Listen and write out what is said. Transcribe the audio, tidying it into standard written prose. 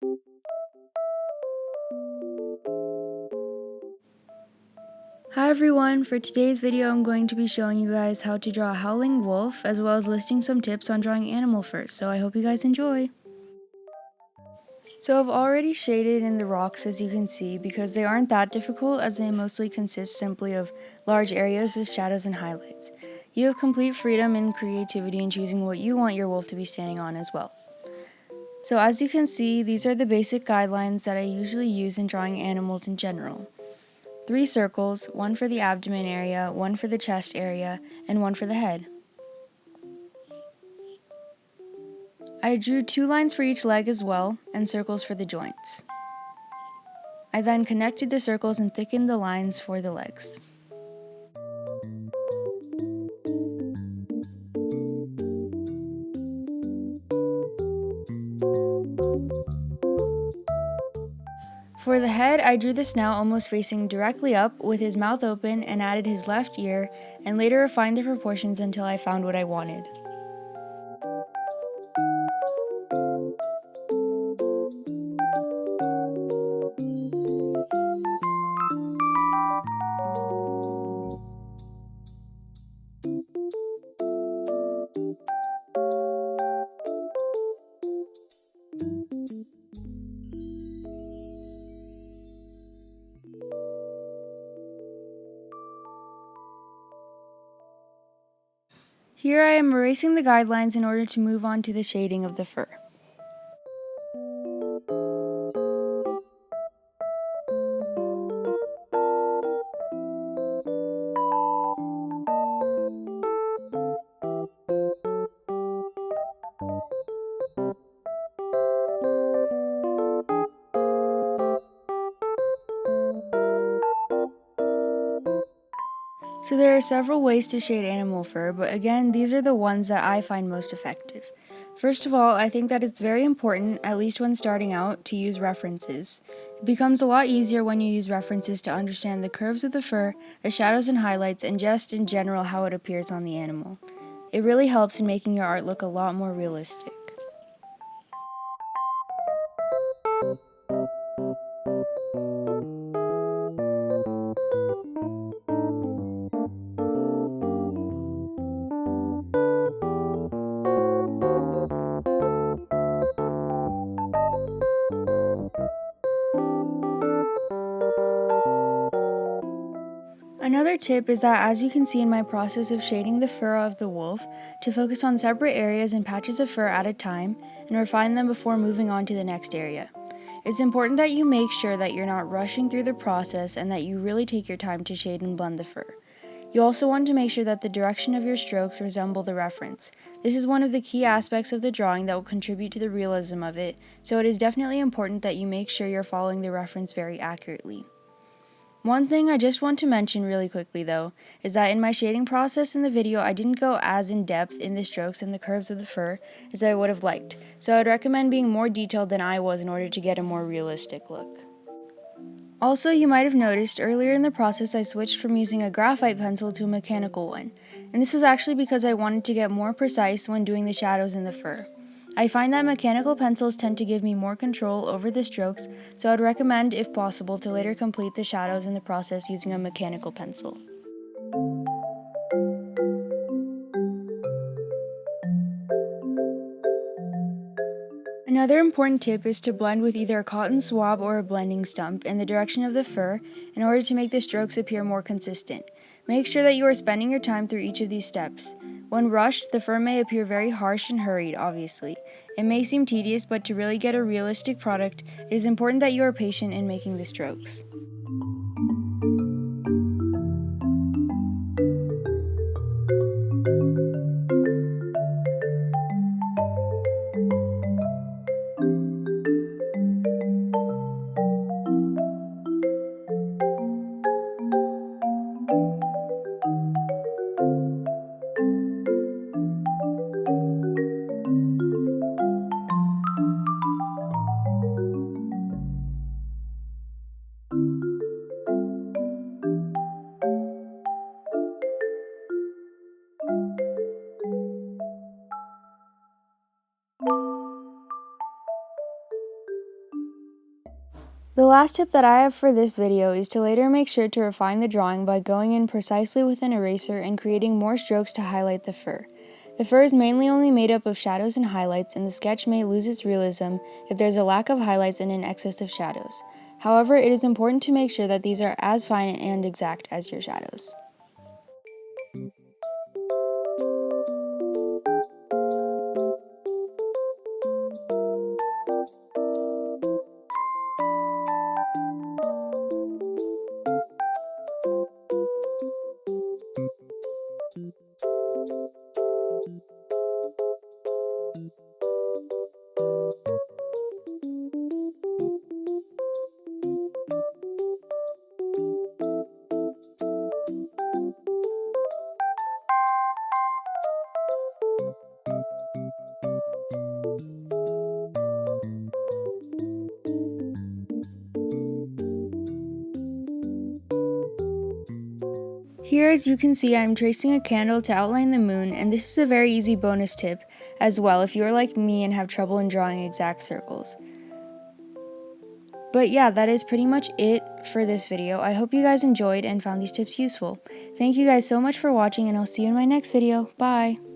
Hi everyone, for today's video I'm going to be showing you guys how to draw a howling wolf as well as listing some tips on drawing animal fur, so I hope you guys enjoy. So I've already shaded in the rocks as you can see because they aren't that difficult as they mostly consist simply of large areas of shadows and highlights. You have complete freedom and creativity in choosing what you want your wolf to be standing on as well. So as you can see, these are the basic guidelines that I usually use in drawing animals in general. 3 circles, one for the abdomen area, one for the chest area, and one for the head. I drew 2 lines for each leg as well, and circles for the joints. I then connected the circles and thickened the lines for the legs. For the head, I drew the snout almost facing directly up with his mouth open and added his left ear, and later refined the proportions until I found what I wanted. Here I am erasing the guidelines in order to move on to the shading of the fur. So there are several ways to shade animal fur, but again, these are the ones that I find most effective. First of all, I think that it's very important, at least when starting out, to use references. It becomes a lot easier when you use references to understand the curves of the fur, the shadows and highlights, and just in general how it appears on the animal. It really helps in making your art look a lot more realistic. Another tip is that, as you can see in my process of shading the fur of the wolf, to focus on separate areas and patches of fur at a time and refine them before moving on to the next area. It's important that you make sure that you're not rushing through the process and that you really take your time to shade and blend the fur. You also want to make sure that the direction of your strokes resemble the reference. This is one of the key aspects of the drawing that will contribute to the realism of it, so it is definitely important that you make sure you're following the reference very accurately. One thing I just want to mention really quickly though, is that in my shading process in the video I didn't go as in depth in the strokes and the curves of the fur as I would have liked, so I'd recommend being more detailed than I was in order to get a more realistic look. Also, you might have noticed earlier in the process I switched from using a graphite pencil to a mechanical one, and this was actually because I wanted to get more precise when doing the shadows in the fur. I find that mechanical pencils tend to give me more control over the strokes, so I'd recommend, if possible, to later complete the shadows in the process using a mechanical pencil. Another important tip is to blend with either a cotton swab or a blending stump in the direction of the fur in order to make the strokes appear more consistent. Make sure that you are spending your time through each of these steps. When rushed, the fur may appear very harsh and hurried, obviously. It may seem tedious, but to really get a realistic product, it is important that you are patient in making the strokes. The last tip that I have for this video is to later make sure to refine the drawing by going in precisely with an eraser and creating more strokes to highlight the fur. The fur is mainly only made up of shadows and highlights, and the sketch may lose its realism if there's a lack of highlights and an excess of shadows. However, it is important to make sure that these are as fine and exact as your shadows. Here, as you can see, I'm tracing a candle to outline the moon, and this is a very easy bonus tip as well if you're like me and have trouble in drawing exact circles. But yeah, that is pretty much it for this video. I hope you guys enjoyed and found these tips useful. Thank you guys so much for watching, and I'll see you in my next video. Bye!